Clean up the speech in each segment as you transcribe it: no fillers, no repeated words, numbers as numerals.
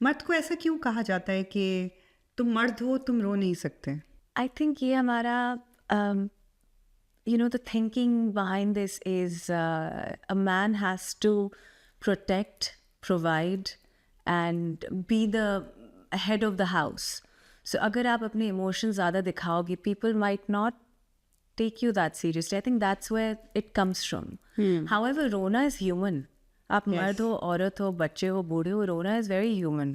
मर्द को ऐसा क्यों कहा जाता है कि तुम मर्द हो, तुम रो नहीं सकते? आई थिंक ये हमारा the thinking behind this is a man has to protect, provide, and be the head of the house. So अगर आप अपने emotions ज़्यादा दिखाओगे, people might not take you that seriously. I think that's where it comes from. However, रोना is human. आप मर्द हो, औरत हो, बच्चे हो, बूढ़े हो, रोना is very human.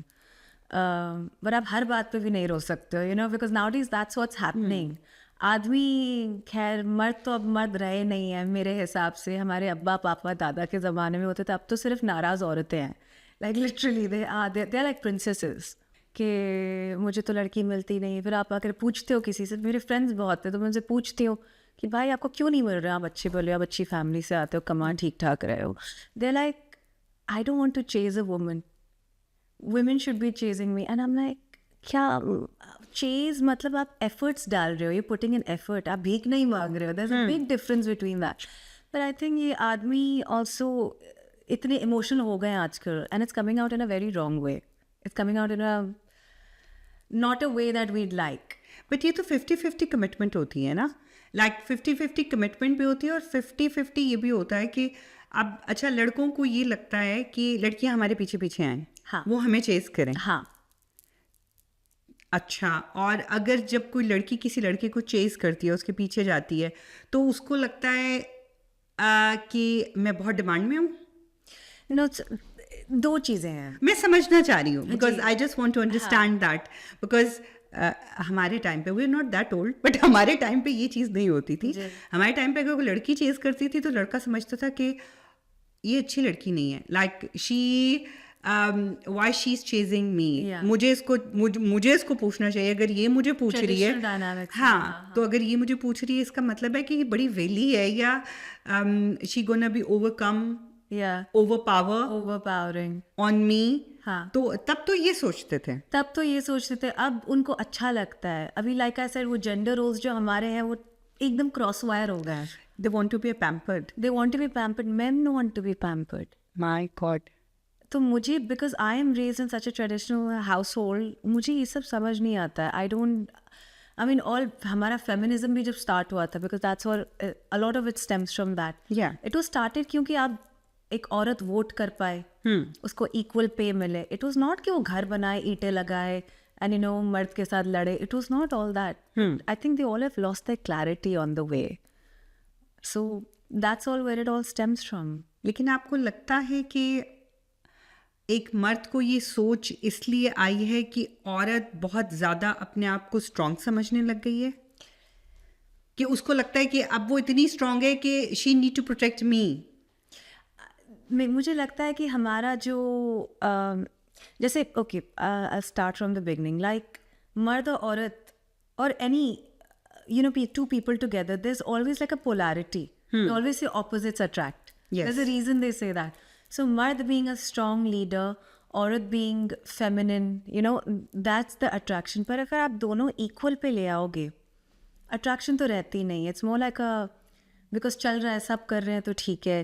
But आप हर बात पे भी नहीं रो सकते हो, because nowadays that's what's happening. आदमी खैर मर्द तो अब मर्द रहे नहीं है मेरे हिसाब से. हमारे अब्बा पापा दादा के ज़माने में होते थे, अब तो सिर्फ नाराज़ औरतें हैं. Like literally they are like princesses कि मुझे तो लड़की मिलती नहीं. फिर आप आकर पूछते हो किसी से, मेरे फ्रेंड्स बहुत थे तो मैं उनसे पूछती हूँ कि भाई आपको क्यों नहीं मिल रहा, आप अच्छे बोले, आप अच्छी फैमिली से आते हो, कमा ठीक ठाक रहे हो. They like I don't want to chase a woman, women should be chasing me. And I'm like, क्या चेज मतलब आप एफर्ट्स डाल रहे हो, you're putting in effort, आप भीख नहीं मांग रहे हो. there's a big difference between that. But I think ये आदमी also इतने इमोशनल हो गए हैं आजकल, and it's coming out in a very wrong way. It's coming out in a not a way that we'd like. But ये तो 50-50 commitment होती है ना. लाइक 50-50 कमिटमेंट भी होती है और 50-50 ये भी होता है कि अब अच्छा लड़कों को ये लगता है कि लड़कियां हमारे पीछे पीछे आएँ, हाँ. वो हमें चेस करें. हाँ. अच्छा, और अगर जब कोई लड़की किसी लड़के को चेस करती है, उसके पीछे जाती है, तो उसको लगता है कि मैं बहुत डिमांड में हूँ. No, दो चीज़ें हैं. मैं समझना चाह रही हूँ because I just want to हाँ. Understand that. बिकॉज हमारे टाइम पे we are not that old, but हमारे टाइम पे ये चीज़ नहीं होती थी. जी. हमारे टाइम पे अगर कोई लड़की चेस करती थी तो लड़का समझता था कि ये अच्छी लड़की नहीं है. Like she why she is chasing me. Yeah. मुझे इसको पूछना चाहिए. अगर ये मुझे पूछ रही है, Traditional dynamics. हाँ, तो अगर ये मुझे पूछ रही है इसका मतलब है कि ये बड़ी वेली है या she gonna be overcome, Yeah. Overpower Overpowering. On me. हाँ. तो तब तो ये सोचते थे. तब तो ये सोचते थे, अब उनको अच्छा लगता है. अभी लाइक आई सेड वो जेंडर रोल्स जो हमारे हैं वो एकदम क्रॉस वायर हो गए हैं. They want to be pampered. They want to be pampered, men want to be pampered. My god. तो मुझे because I am raised in such a traditional household, मुझे ये सब समझ नहीं आता है. I don't, I mean all हमारा फेमिनिज्म भी जब स्टार्ट हुआ था, बिकॉज दैट्स और a lot of it stems from that. Yeah. It was started क्योंकि आप एक औरत वोट कर पाए, उसको इक्वल पे मिले. इट वाज नॉट कि वो घर बनाए, ईंटें लगाए एंड मर्द के साथ लड़े. It was not all that. I think they all have lost their clarity on the way. So that's all where it all stems from. लेकिन आपको लगता है कि एक मर्द को ये सोच इसलिए आई है कि औरत बहुत ज़्यादा अपने आप को स्ट्रांग समझने लग गई है, कि उसको लगता है कि अब वो इतनी स्ट्रांग है कि she need to protect me. मुझे लगता है कि हमारा जो जैसे okay I start from the beginning. Like मर्द और औरत और any two people together, there is always like a polarity. They always say opposites attract. Yes. There's a reason they say that. So मर्द being a strong leader, औरत being feminine, that's the attraction. पर अगर आप दोनों equal पे ले आओगे, attraction तो रहती नहीं. It's more like a because चल रहा है, सब कर रहे हैं तो ठीक है.